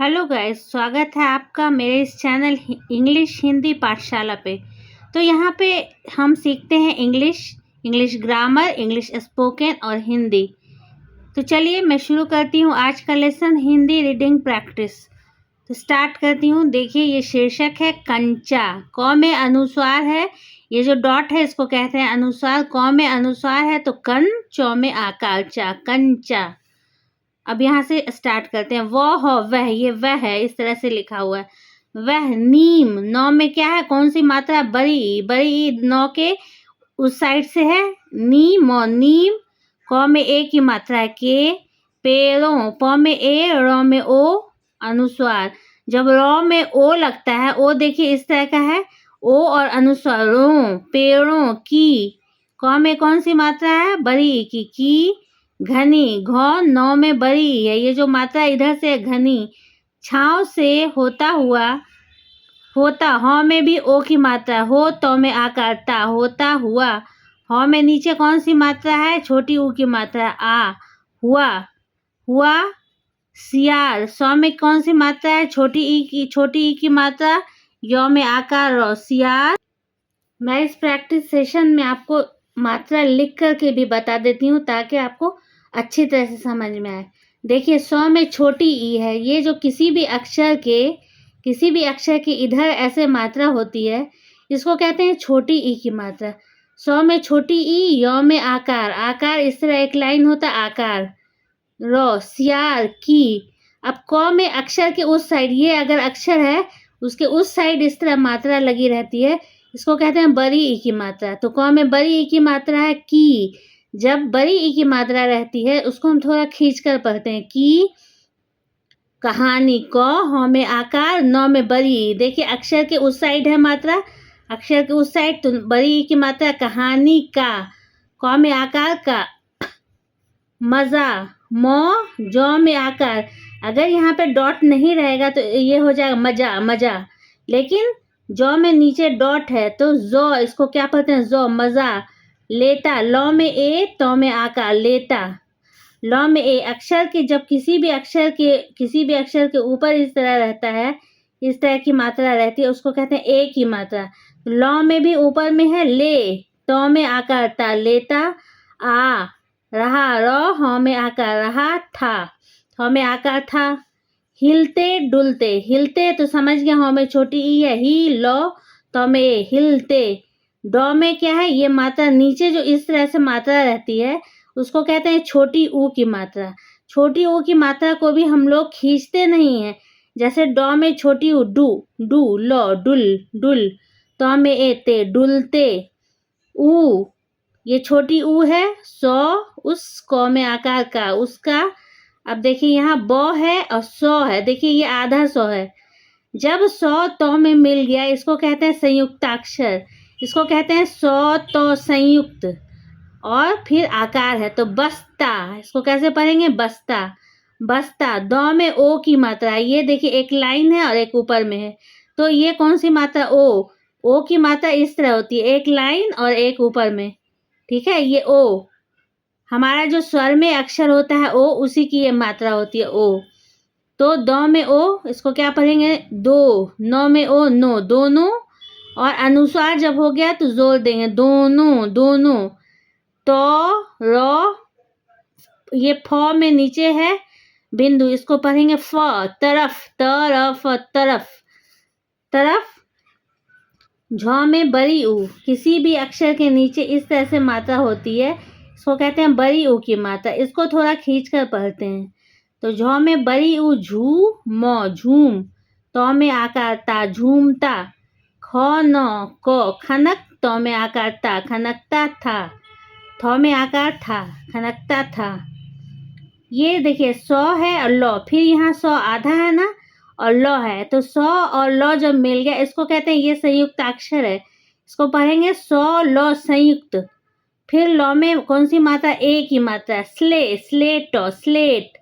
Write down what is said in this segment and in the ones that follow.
Hello guys, स्वागत है आपका मेरे इस चैनल इंग्लिश हिंदी पाठशाला पे। तो यहाँ पे हम सीखते हैं इंग्लिश ग्रामर, इंग्लिश स्पोकन और हिंदी। तो चलिए मैं शुरू करती हूँ आज का लेसन, हिंदी रीडिंग प्रैक्टिस। तो स्टार्ट करती हूँ। देखिए, ये शीर्षक है कंचा। क में अनुस्वार है, ये जो डॉट है इसको कहते हैं अनुस्वार। क में अनुस्वार है तो कन, चौ में आकार चा, कंचा। अब यहाँ से स्टार्ट करते हैं। वह, ये वह है, इस तरह से लिखा हुआ है। वह, नीम, नौ में क्या है, कौन सी मात्रा, बड़ी, बड़ी नौ के उस साइड से है, नीम, नीम। क में ए की मात्रा है, के। पेड़ों, प में ए, र में ओ, अनुस्वार। जब र में ओ लगता है, ओ देखिए इस तरह का है, ओ और अनुस्वार, रो। पेड़ों की, क में कौन सी मात्रा है, बड़ी की। घनी, घ नौ में बड़ी है, ये जो मात्रा इधर से घनी। छांव से होता हुआ, होता, ह में भी ओ की मात्रा, हो तो में आकार ता, होता हुआ। ह में नीचे कौन सी मात्रा है, छोटी ऊ की मात्रा, आ, हुआ, हुआ। सियार, सौ में कौन सी मात्रा है, छोटी ई की मात्रा, यौ में आकार रो, सियार। मैं इस प्रैक्टिस सेशन में आपको मात्रा लिख करके भी बता देती हूँ ताकि आपको अच्छी तरह से समझ में आए। देखिए, सौ में छोटी ई है, ये जो किसी भी अक्षर के इधर ऐसे मात्रा होती है, इसको कहते हैं छोटी ई की मात्रा। सौ में छोटी ई, यौ में आकार, आकार इस तरह एक लाइन होता है, आकार, रो, सियार की। अब क में अक्षर के उस साइड, ये अगर अक्षर है उसके उस साइड इस तरह मात्रा लगी रहती है, इसको कहते हैं बड़ी ई की मात्रा। तो क में बड़ी ई की मात्रा है, की। जब बड़ी ई की मात्रा रहती है उसको हम थोड़ा खींच कर पढ़ते हैं, की। कहानी, क, ह में आकार, नौ में बड़ी ई। देखिए अक्षर के उस साइड है मात्रा, अक्षर के उस साइड, तो बड़ी ई की मात्रा, कहानी का। क में आकार का। मजा, मौ, जौ में आकार। अगर यहाँ पे डॉट नहीं रहेगा तो ये हो जाएगा मजा, मजा। लेकिन जौ में नीचे डॉट है तो जौ, इसको क्या पढ़ते हैं, जौ, मजा। लेता, लौ में ए, तौ में आकार, लेता। लौ में ए, अक्षर के जब किसी भी अक्षर के ऊपर इस तरह रहता है, इस तरह की मात्रा रहती है, उसको कहते हैं ए की मात्रा। लौ में भी ऊपर में है, ले, तौ में आकार ता, लेता। आ, रहा, र, ह में आकार, रहा, था, ह में आकार था। हिलते डुलते, हिलते तो समझ गया, ह में छोटी ई है, ही, लो, तो में ए, हिलते। डॉ में क्या है, ये मात्रा नीचे जो इस तरह से मात्रा रहती है उसको कहते हैं छोटी ऊ की मात्रा। छोटी ऊ की मात्रा को भी हम लोग खींचते नहीं है, जैसे डॉ में छोटी ऊ, डू, डू, लो, डुल, डुल। तो में ए, ते, डुलते। ऊ, ये छोटी ऊ है, सौ, उस, क में आकार का, उसका। अब देखिए यहाँ ब है और सौ है, देखिए ये आधा सौ है। जब सौ तो में मिल गया, इसको कहते हैं संयुक्ताक्षर, इसको कहते हैं सौ तो संयुक्त। और फिर आकार है तो बस्ता, इसको कैसे पढ़ेंगे, बस्ता, बस्ता। दो में ओ की मात्रा है, ये देखिए एक लाइन है और एक ऊपर में है, तो ये कौन सी मात्रा, ओ की मात्रा इस तरह होती है, एक लाइन और एक ऊपर में, ठीक है। ये ओ, हमारा जो स्वर में अक्षर होता है ओ, उसी की ये मात्रा होती है, ओ। तो दो में ओ, इसको क्या पढ़ेंगे, दो। नौ में ओ, नो, दोनों। और अनुस्वार जब हो गया तो जोर देंगे, दोनों, दोनों। तो, रो, ये फ में नीचे है बिंदु, इसको पढ़ेंगे फ, तरफ, तरफ, तरफ, तरफ। झ में बड़ी ऊ, किसी भी अक्षर के नीचे इस तरह से मात्रा होती है, इसको कहते हैं बड़ी ऊ की मात्रा। इसको थोड़ा खींच कर पढ़ते हैं। तो झ में बड़ी ऊ, झू, मौ, झूम। तो में आकार ता, झूमता। ख न, क, खनक, तो में आकार ता, खनकता था। थ में आकार था, खनकता था। ये देखिए सौ है और लौ, फिर यहाँ सौ आधा है ना और लौ है, तो सौ और लौ जब मिल गया इसको कहते हैं ये संयुक्त अक्षर है, इसको पढ़ेंगे सौ लौ संयुक्त। फिर लौ में कौन सी मात्रा, ए की मात्रा, स्ले, स्लेट, स्लेट,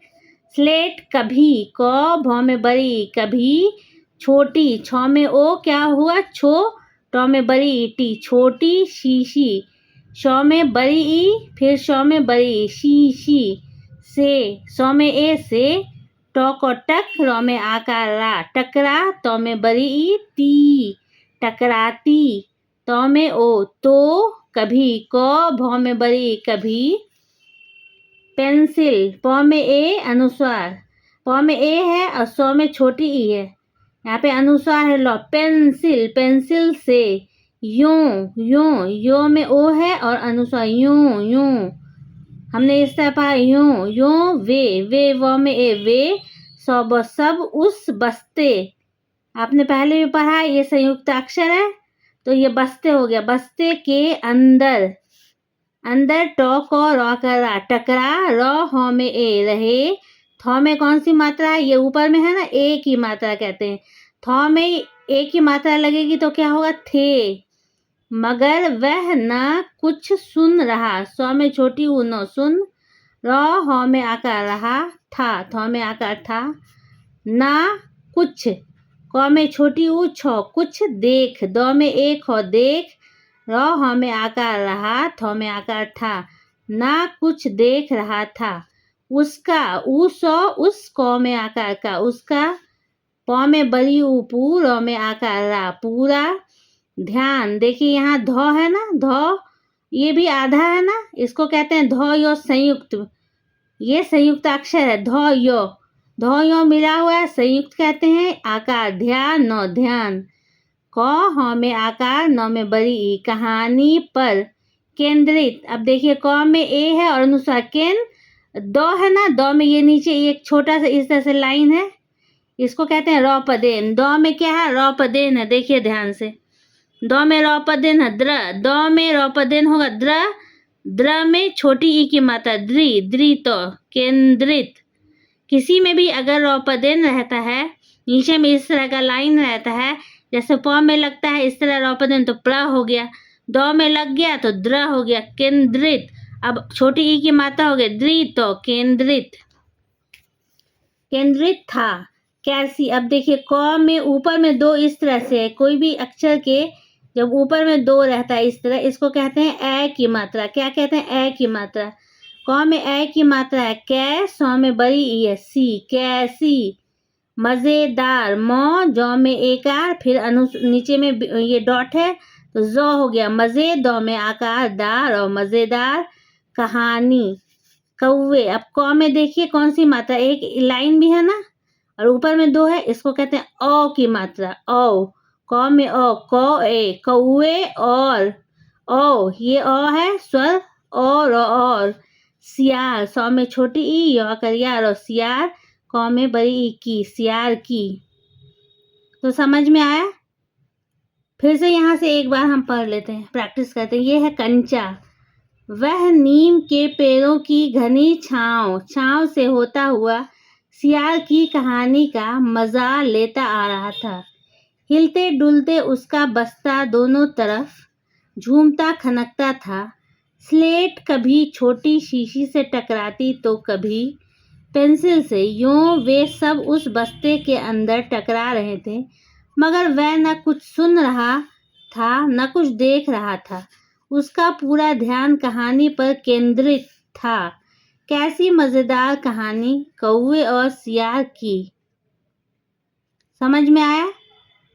स्लेट। कभी, क, भ में बड़ी, कभी। छोटी, छ में ओ क्या हुआ, छो, टो में बड़ी टी, छोटी। शीशी, शौ में बड़ी ई, फिर शौ में बड़ी शीशी। से, सौ में ए, से, ट ट को टक, र में आकार रा, टकरा, तो में बड़ी ई ती, टकराती, तो में ओ तो, कभी, क, भ में बड़ी कभी, पेंसिल, प में ए अनुस्वार, प में ए है और सौ में छोटी ई है, यहाँ पे अनुस्वार है लो, पेंसिल, पेंसिल से, यूं यूं, यो में ओ है और अनुस्वार यूं यूं, हमने इस तरह पढ़ा यूं यूं, वे वो में ए वे, सब सब, उस बस्ते, आपने पहले भी पढ़ा ये संयुक्त अक्षर है तो ये बस्ते हो गया, बस्ते के अंदर, अंदर टो को रॉ कर रा, टकरा, र हो में ए रहे, थौ में कौन सी मात्रा है, ये ऊपर में है ना, ए की मात्रा कहते हैं, थौ में ए की मात्रा लगेगी तो क्या होगा, थे, मगर वह ना कुछ सुन रहा, सौ में छोटी ऊ नो सुन, र हो में आकार रहा, था, थौ में आकार था, ना कुछ, क में छोटी ऊ छो कुछ देख, दो में एक हो देख, र हो में आकार रहा, थौ में आकार था, ना कुछ देख रहा था, उसका, ऊ सो उस, क में आकार का उसका, प में बड़ी ऊ पू, र में आकार रा पूरा, ध्यान, देखिए यहाँ धौ है ना, धौ ये भी आधा है ना, इसको कहते हैं धौ यो संयुक्त, ये संयुक्त अक्षर है, धौ यो मिला हुआ है, संयुक्त कहते हैं, आकार, ध्यान, नो ध्यान, क, ह में आकार, नौ में बड़ी ई, कहानी पर, केंद्रित, अब देखिए क में ए है और अनुस्वार, दो है ना, दो में ये नीचे एक छोटा सा इस तरह से लाइन है, इसको कहते हैं रौपदेन, दो में क्या है, रौपदेन है, देखिए ध्यान से, दो में रौपदेन है, द्र, दो में रौपदेन होगा, द्र में छोटी ई की मात्रा, द्री तो, केंद्रित, किसी में भी अगर रौपदेन रहता है, नीचे में इस तरह का लाइन रहता है, जैसे प में लगता है इस तरह रौपदेन तो प्र हो गया, दो में लग गया तो द्र हो गया, केंद्रित, अब छोटी ई की मात्रा हो गई, द्री तो, केंद्रित, केंद्रित था, कैसी, अब देखिए क में ऊपर में दो इस तरह से है, कोई भी अक्षर के जब ऊपर में दो रहता है इस तरह, इसको कहते हैं ए की मात्रा, क्या कहते हैं, ए की मात्रा, क में ए की मात्रा है, कै, सौ में बड़ी ई है, सी, कैसी, मजेदार, मौ, जौ में एकार, फिर नीचे में ये डॉट है तो जो हो गया, मजे, दो में आकार, दार और मजेदार, कहानी, कौवे, अब क में देखिए कौन सी मात्रा, एक लाइन भी है ना और ऊपर में दो है, इसको कहते हैं ओ की मात्रा, ओ, क में ओ, क ए, कौवे, और ओ, ये ओ है स्वर, और सियार, सौ में छोटी ई, यो करियार, और सियार, क में बड़ी ई की, सियार की, तो समझ में आया, फिर से यहाँ से एक बार हम पढ़ लेते हैं, प्रैक्टिस करते हैं, ये है कंचा, वह नीम के पेड़ों की घनी छांव से होता हुआ सियार की कहानी का मजा लेता आ रहा था, हिलते डुलते उसका बस्ता दोनों तरफ झूमता खनकता था, स्लेट कभी छोटी शीशी से टकराती तो कभी पेंसिल से, यूं वे सब उस बस्ते के अंदर टकरा रहे थे, मगर वह न कुछ सुन रहा था न कुछ देख रहा था, उसका पूरा ध्यान कहानी पर केंद्रित था, कैसी मजेदार कहानी, कौवे और सियार की, समझ में आया,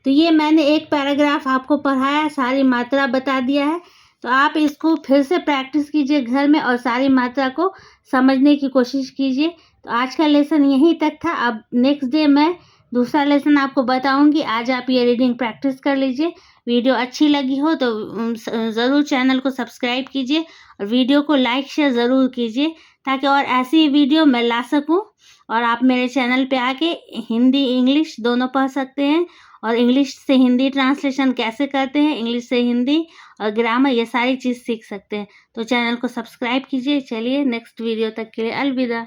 तो ये मैंने एक पैराग्राफ आपको पढ़ाया, सारी मात्रा बता दिया है, तो आप इसको फिर से प्रैक्टिस कीजिए घर में और सारी मात्रा को समझने की कोशिश कीजिए। तो आज का लेसन यहीं तक था। अब नेक्स्ट डे मैं दूसरा लेसन आपको बताऊंगी। आज आप ये रीडिंग प्रैक्टिस कर लीजिए। वीडियो अच्छी लगी हो तो ज़रूर चैनल को सब्सक्राइब कीजिए और वीडियो को लाइक शेयर ज़रूर कीजिए ताकि और ऐसी वीडियो मैं ला सकूं और आप मेरे चैनल पे आके हिंदी इंग्लिश दोनों पढ़ सकते हैं और इंग्लिश से हिंदी ट्रांसलेशन कैसे करते हैं, इंग्लिश से हिंदी और ग्रामर, ये सारी चीज़ सीख सकते हैं। तो चैनल को सब्सक्राइब कीजिए। चलिए नेक्स्ट वीडियो तक के लिए अलविदा।